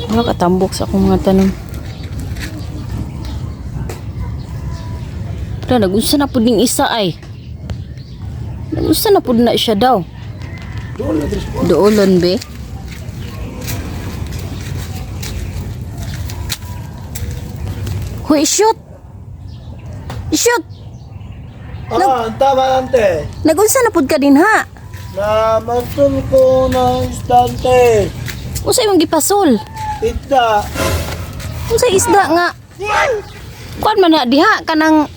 Nakatambok sa akong mga tanom. Wala, nag-unsa na po ding isa ay. Nag-unsa na po na siya daw. Doolon be. Hoy, shoot! Shoot! Tama ante. Nag-unsa na po ka din ha? Na masul ko ng istante. Unsa imong gipasol? Ita. Unsa isda nga? Kuan man na diha kanang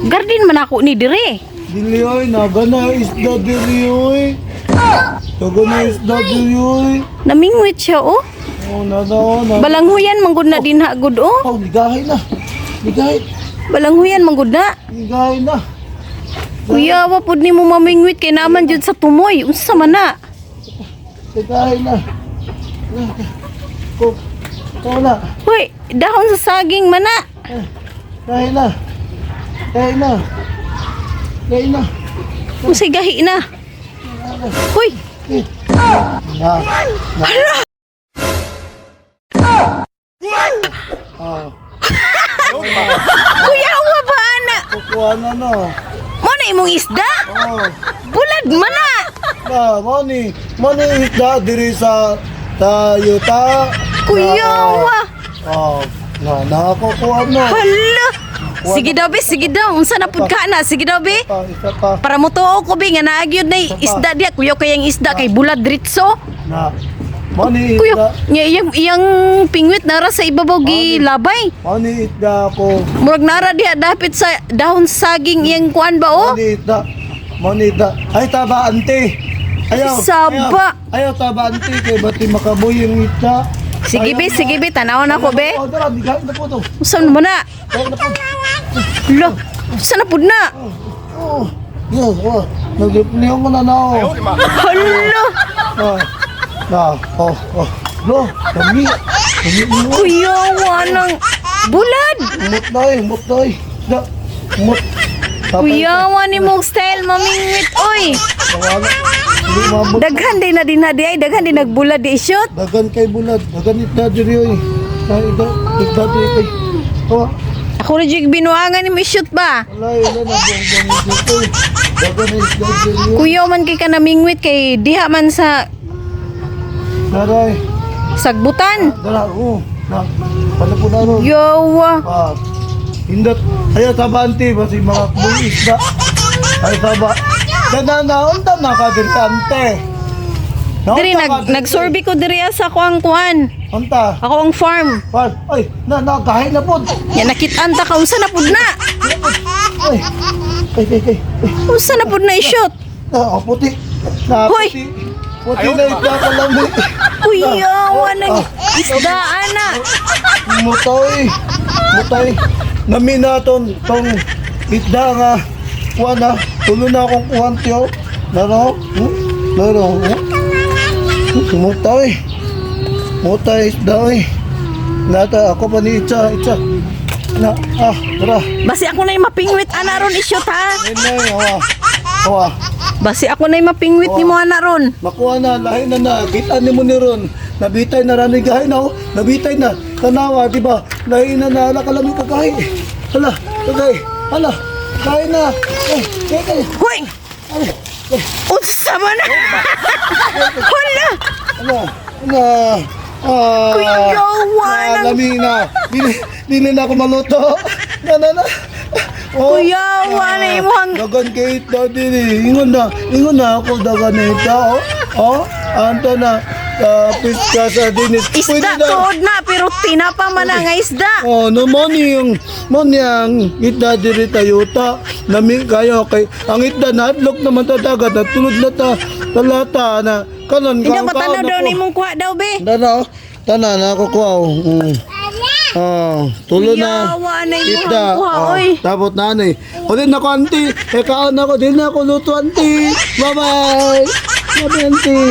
garden man ako ni dire. Dili oy, nagana isda dili oy. Nagana isda dili oy. Namingwit siya oh. Oh, na. Balanghuyan manggod na din ha gud oh. Oh, ligahay na. Ligahay. Balanghuyan manggod na. Ligahay na. Kuya, wa pud nimo mamingwit kay naman jud sa tumoy. Unsa man na? Ligahay na. Ko. Na. Hoy, dahon sa saging man na. Ligahay na. Ligahay na. Ligahay na. Unsay gahi na? Hoy, Na. hala. Kuya, wa ba ana? Kukuha na no. Mo na imong isda? Oh. Bulad man na. Money isda diri sa yuta. Kuya, wa. Oh, nakakuha na. Hala. Sige daw be, sige daw. Unsa na pud ka na? Sige daw be. Isa pa. Para mo tuo ko be nga naagyod na isda diya. Kuya kayang isda kay bulad diretso. Na. Money Kuya, isda. nga iyang pingwit nara sa ibabaw gilabay. Money isda ko. Murag nara diha dapit sa dahon saging iyang kuan ba oh? Money isda. Money isda. Ay taba ante. Ayaw. Saba. Ayaw taba ante kay bati makaboy yung isda. Sige be, tanawan ako be. Oh, dara, bigay na po to. Usan mo na? Bigay na po. Lo, usan na pud na? Oh. Oh. Nag-reply mo na na. Hala. Lo, kami. Kuya, wanang bulad. Mut doy. Da, mut. Kuya, wani mong style mamingwit oy. Wala. Hindi mabot. Daghan din na din ay daghan din nagbulad di shoot. Dagan kay bulad. Dagan ita diri oy. Ita diri kay. Oh, Ako na jig binuangan ni shoot ba? wala na buong dito. Dagan ita diri. Kuya man kay ka namingwit kay diha man sa Daray. sagbutan. Dara, oh. Na. Pala po na ro. Yawa. Hindot. Ayaw taba ante basi mga kuis isda. Ay taba. Ganana unta na ka diri ante. Diri nag-survey ko diri sa ako ang kuan. Unta. Ako ang farm. Ay, kahay na po. Ya nakit-an ta ka unsa na pud na? Ay. Unsa na pud na i-shoot? Puti. Hoy! Puti na isda ka lang. Kuya, wanang isda ana. Mutoy. Nami naton tong isda nga. Kuha tulo na akong kuhan tiyo. Laro. Mutoy isda oy. Nata ako pa ni Itza. Na, tara. Basi ako na yung mapingwit ana ron i-shoot ha. Inay, hawa. Basi ako na yung mapingwit ni mo ana ron. Makuha na, lahi na. Kita ni mo ni Ron. Nabitay na ranigahay na, oh. Nabitay na. Tanawa, di ba? Lahi na, ala ka lang yung kakahay. Hala, kakahay. Hala, kahay na. Kay. Hoy! Unsa man na? Hala! Kuya, wanang- Lamina. Dili na ako maluto. Na. Kuya, wala imong Dagan kay ita dili. Ingon na ako dagan na ita. Anto na. Piska sa dinis. isda tuod na pero tinapa man na nga isda. Naman yung ita diri tayuta. Nami kayo kay ang ita na adlok naman ta dagat na tulod na ta talata na kanon Hindi ba tanaw daw ni mong kuha daw be? Tana na ako kuha. Tulo Kuya, na. wala yung Ita. kuha, oy. Tapos nanay. Ulit na ko auntie. Kaon ako din na ako luto auntie. Bye bye. Bye bye auntie.